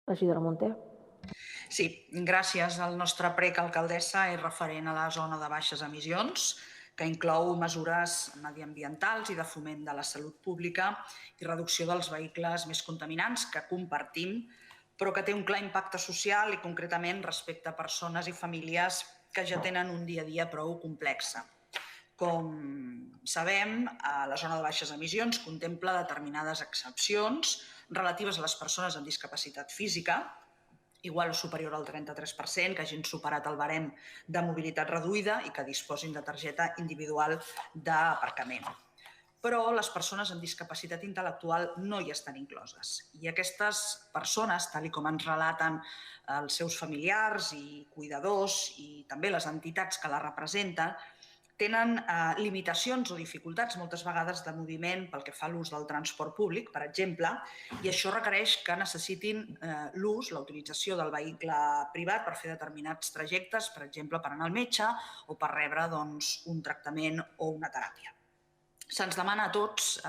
Regidora Munté. Sí, gràcies. El nostre prec alcaldessa és referent a la zona de baixes emissions, que inclou mesures mediambientals i de foment de la salut pública i reducció dels vehicles més contaminants que compartim, però que té un clar impacte social i concretament respecte a persones i famílies que ja tenen un dia a dia prou complex. Com sabem, la zona de baixes emissions contempla determinades excepcions relatives a les persones amb discapacitat física, igual o superior al 33%, que hagin superat el barem de mobilitat reduïda i que disposin de targeta individual d'aparcament. Però les persones amb discapacitat intel·lectual no hi estan incloses. I aquestes persones, tal com ens relaten els seus familiars i cuidadors i també les entitats que la representen, tenen limitacions o dificultats moltes vegades de moviment pel que fa a l'ús del transport públic, per exemple, i això requereix que necessitin l'ús, la utilització del vehicle privat per fer determinats trajectes, per exemple, per anar al metge o per rebre un tractament o una teràpia. Se'ns demana a tots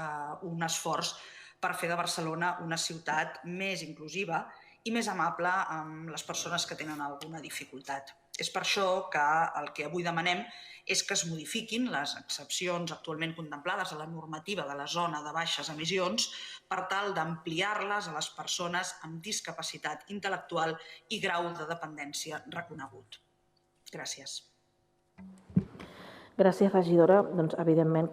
un esforç per fer de Barcelona una ciutat més inclusiva i més amable amb les persones que tenen alguna dificultat. És per això que el que avui demanem és que es modifiquin les excepcions actualment contemplades a la normativa de la zona de baixes emissions per tal d'ampliar-les a les persones amb discapacitat intel·lectual i grau de dependència reconegut. Gràcies. Gràcies, regidora. Doncs, evidentment,